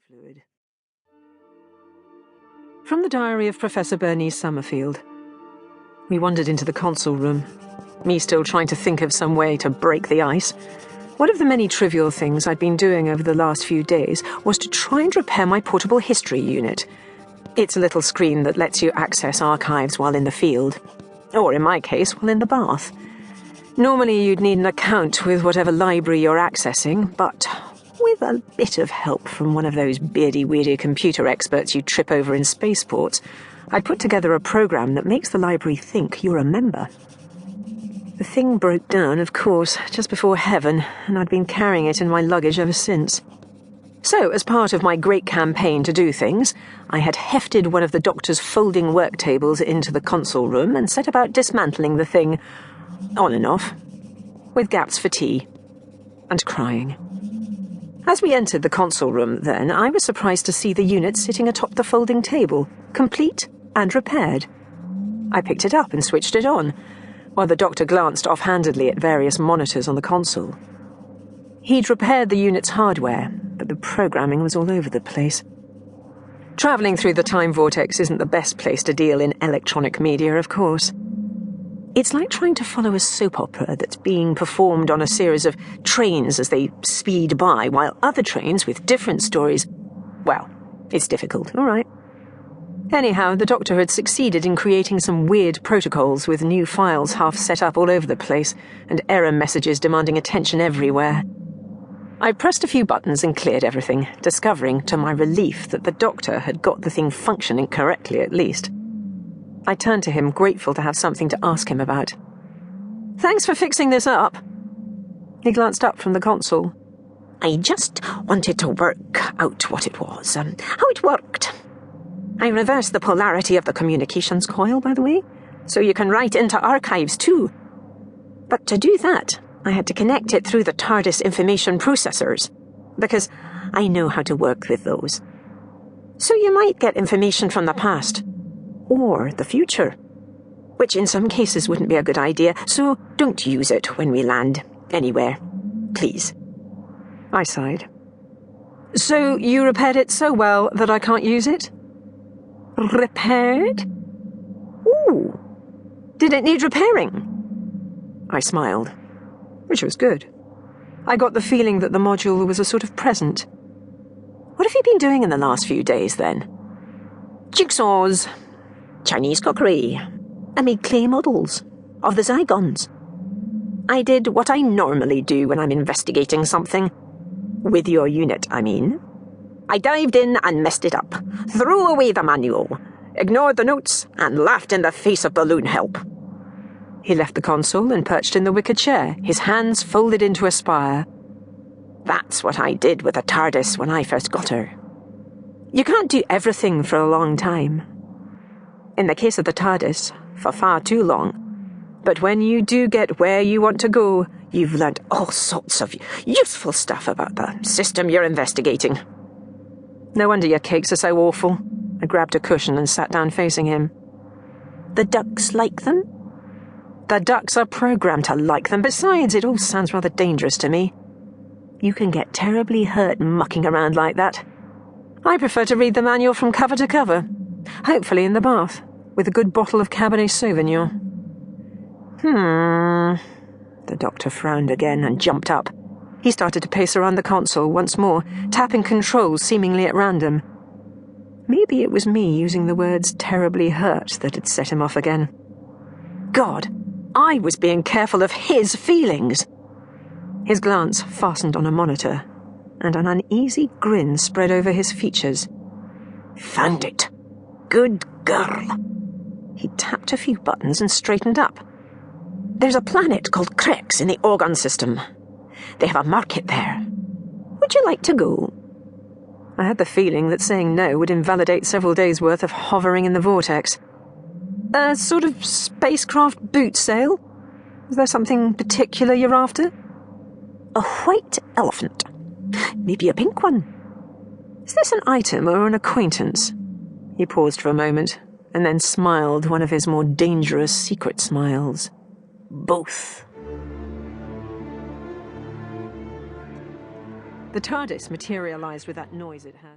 fluid. From the diary of Professor Bernice Summerfield. We wandered into the console room, me still trying to think of some way to break the ice. One of the many trivial things I'd been doing over the last few days was to try and repair my portable history unit. It's a little screen that lets you access archives while in the field, or in my case, while in the bath. Normally you'd need an account with whatever library you're accessing, but with a bit of help from one of those beardy-weirdy computer experts you trip over in spaceports, I'd put together a program that makes the library think you're a member. The thing broke down, of course, just before heaven, and I'd been carrying it in my luggage ever since. So, as part of my great campaign to do things, I had hefted one of the doctor's folding work tables into the console room and set about dismantling the thing, on and off, with gaps for tea, and crying. As we entered the console room, then, I was surprised to see the unit sitting atop the folding table, complete and repaired. I picked it up and switched it on, while the doctor glanced offhandedly at various monitors on the console. He'd repaired the unit's hardware, but the programming was all over the place. Travelling through the time vortex isn't the best place to deal in electronic media, of course. It's like trying to follow a soap opera that's being performed on a series of trains as they speed by, while other trains with different stories... Well, it's difficult, all right. Anyhow, the doctor had succeeded in creating some weird protocols with new files half set up all over the place, and error messages demanding attention everywhere. I pressed a few buttons and cleared everything, discovering, to my relief, that the doctor had got the thing functioning correctly at least. I turned to him, grateful to have something to ask him about. "Thanks for fixing this up." He glanced up from the console. "I just wanted to work out what it was, how it worked. I reversed the polarity of the communications coil, by the way, so you can write into archives too. But to do that, I had to connect it through the TARDIS information processors, because I know how to work with those. So you might get information from the past, or the future, which in some cases wouldn't be a good idea, so don't use it when we land anywhere, please." I sighed. "So you repaired it so well that I can't use it?" "Repaired? Ooh, did it need repairing?" I smiled, which was good. I got the feeling that the module was a sort of present. What have you been doing in the last few days, then? "Jigsaws, Chinese cookery. I made clay models of the Zygons. I did what I normally do when I'm investigating something. With your unit, I mean. I dived in and messed it up, threw away the manual, ignored the notes, and laughed in the face of balloon help." He left the console and perched in the wicker chair, his hands folded into a spire. "That's what I did with the TARDIS when I first got her. You can't do everything for a long time. In the case of the TARDIS, for far too long. But when you do get where you want to go, you've learnt all sorts of useful stuff about the system you're investigating." "No wonder your cakes are so awful." I grabbed a cushion and sat down facing him. "The ducks like them?" "The ducks are programmed to like them. Besides, it all sounds rather dangerous to me. You can get terribly hurt mucking around like that. I prefer to read the manual from cover to cover, hopefully in the bath, with a good bottle of Cabernet Sauvignon." The doctor frowned again and jumped up. He started to pace around the console once more, tapping controls seemingly at random. Maybe it was me using the words terribly hurt that had set him off again. God, I was being careful of his feelings. His glance fastened on a monitor, and an uneasy grin spread over his features. "Found it. Good girl." He tapped a few buttons and straightened up. "There's a planet called Krex in the Orgon system. They have a market there. Would you like to go?" I had the feeling that saying no would invalidate several days' worth of hovering in the vortex. "A sort of spacecraft boot sale? Is there something particular you're after?" "A white elephant. Maybe a pink one." "Is this an item or an acquaintance?" He paused for a moment, and then smiled one of his more dangerous secret smiles. "Both." The TARDIS materialized with that noise it has.